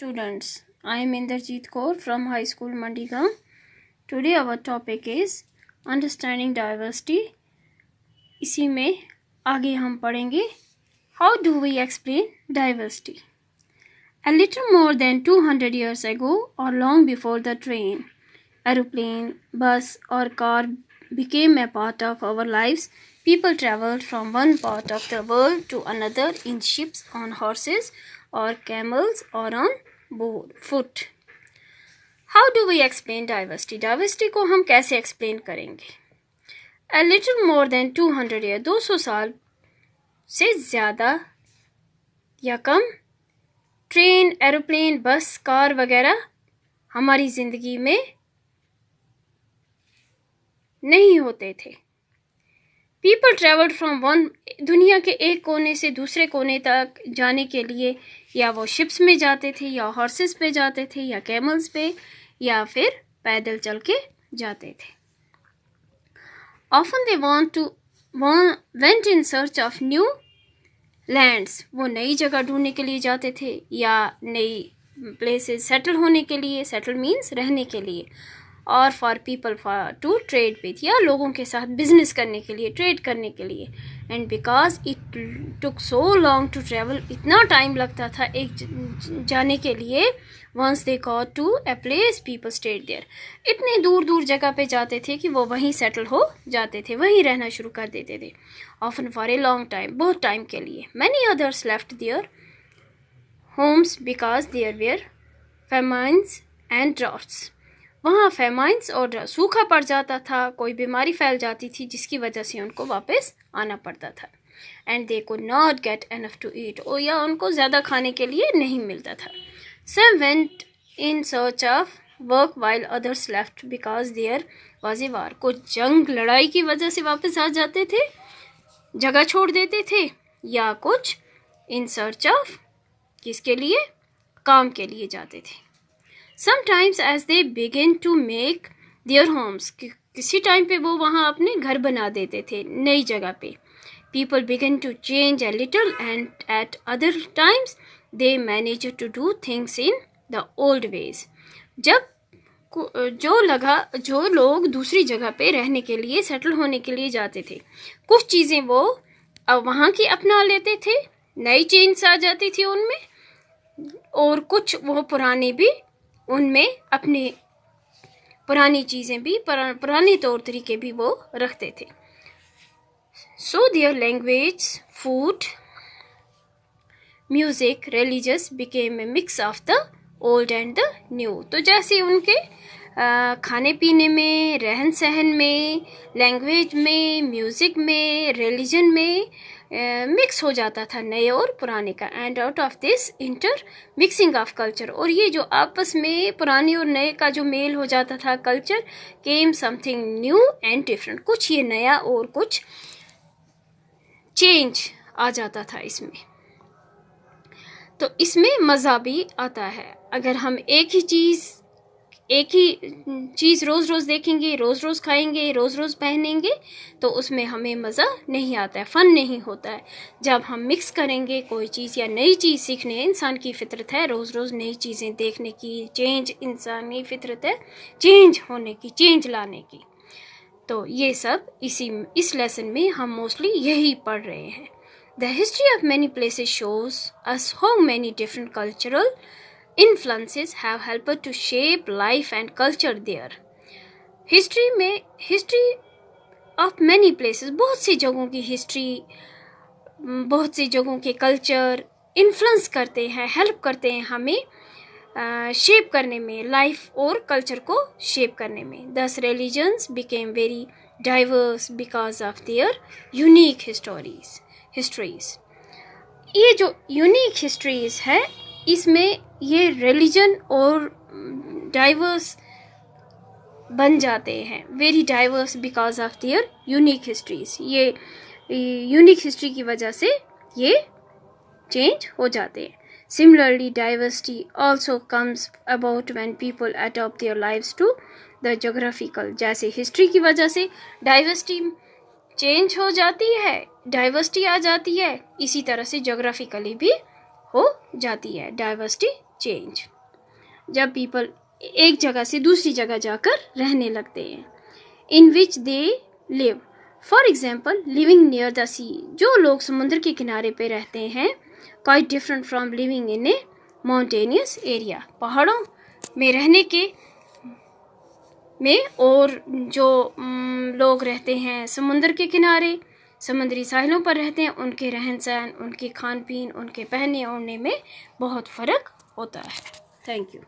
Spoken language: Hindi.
students. I am Inderjeet Kaur from High School Mandigaon. Today our topic is Understanding Diversity. इसी में आगे हम पढ़ेंगे How do we explain diversity? A little more than 200 years ago or long before the train, aeroplane, bus or car became a part of our lives, people traveled from one part of the world to another in ships, on horses or camels or on foot. How do we explain diversity? Diversity को हम कैसे explain करेंगे? A little more than 200 years, 200 साल से ज़्यादा या कम ट्रेन, एरोप्लेन, बस, कार वगैरह हमारी ज़िंदगी में नहीं होते थे. People traveled from one, दुनिया के एक कोने से दूसरे कोने तक जाने के लिए या वो शिप्स में जाते थे या हॉर्सेस पे जाते थे या कैमल्स पे या फिर पैदल चल के जाते थे. Often they went in search of new lands. वो नई जगह ढूंढने के लिए जाते थे या नई प्लेसेस सेटल होने के लिए, सेटल मीन्स रहने के लिए, और for people to trade with, या लोगों के साथ बिजनेस करने के लिए, ट्रेड करने के लिए. And because it took so long to travel, इतना टाइम लगता था एक जाने के लिए. Once they got to a place people stayed there, इतने दूर दूर जगह पे जाते थे कि वो वहीं सेटल हो जाते थे, वहीं रहना शुरू कर देते थे. Often for a long time, बहुत टाइम के लिए. Many others left their homes because there were famines and droughts. वहाँ फेमाइन्स और सूखा पड़ जाता था, कोई बीमारी फैल जाती थी जिसकी वजह से उनको वापस आना पड़ता था. And they could not get enough to eat, और या उनको ज़्यादा खाने के लिए नहीं मिलता था. Some went in search of work while others left because there was a war. कुछ जंग लड़ाई की वजह से वापस आ जाते थे, जगह छोड़ देते थे, या कुछ इन सर्च ऑफ किसके लिए, काम के लिए जाते थे. Sometimes as they begin to make their homes, किसी टाइम पे वो वहाँ अपने घर बना देते थे नई जगह पे. People begin to change a little and at other times they manage to do things in the old ways. जब जो लोग दूसरी जगह पे रहने के लिए, सेटल होने के लिए जाते थे, कुछ चीज़ें वो वहाँ की अपना लेते थे, नई चेंज आ जाती थी उनमें, और कुछ वो पुराने भी उनमें अपने पुरानी चीज़ें भी, पुराने तौर तरीके भी वो रखते थे. So their language, food, music, religious became a mix of the old and the new. तो जैसे उनके खाने पीने में, रहन सहन में, लैंग्वेज में, म्यूज़िक में, रिलीजन में मिक्स हो जाता था नए और पुराने का. And out of this inter mixing of culture, और ये जो आपस में पुराने और नए का जो मेल हो जाता था culture, came something new and different. कुछ ये नया और कुछ चेंज आ जाता था इसमें. तो इसमें मज़ा भी आता है. अगर हम एक ही चीज़ रोज़ रोज़ देखेंगे, रोज़ रोज़ खाएंगे, रोज़ रोज़ पहनेंगे, तो उसमें हमें मज़ा नहीं आता है, फ़न नहीं होता है. जब हम मिक्स करेंगे कोई चीज़ या नई चीज़ सीखने, इंसान की फितरत है रोज़ रोज़ नई चीज़ें देखने की, चेंज इंसानी फितरत है चेंज होने की, चेंज लाने की. तो ये सब इस लेसन में हम मोस्टली यही पढ़ रहे हैं. The history of many places shows us how many different cultural influences have helped to shape life and culture there. History of many places, बहुत सी जगहों की हिस्ट्री, बहुत सी जगहों के कल्चर इन्फ्लुएंस करते हैं, हेल्प करते हैं हमें शेप करने में, लाइफ और कल्चर को शेप करने में. दस religions became very diverse because of their unique histories. ये जो यूनिक हिस्ट्रीज है, इसमें ये रिलीजन और डाइवर्स बन जाते हैं, very diverse because of their unique histories. ये यूनिक हिस्ट्री की वजह से ये चेंज हो जाते हैं. Similarly diversity also comes about when people adopt their lives to the geographical. जैसे हिस्ट्री की वजह से डाइवर्सिटी चेंज हो जाती है, डाइवर्सिटी आ जाती है, इसी तरह से जोग्राफिकली भी हो जाती है डाइवर्सिटी चेंज. जब पीपल एक जगह से दूसरी जगह जाकर रहने लगते हैं। In which they live, for example living near the sea, जो लोग समुद्र के किनारे पे रहते हैं, quite different from living in a mountainous area, पहाड़ों में रहने के में, और जो लोग रहते हैं समुद्र के किनारे, समुद्री साहिलों पर रहते हैं, उनके रहन सहन, उनके खान पीन, उनके पहनने ओढ़ने में बहुत फ़र्क होता है। Thank you.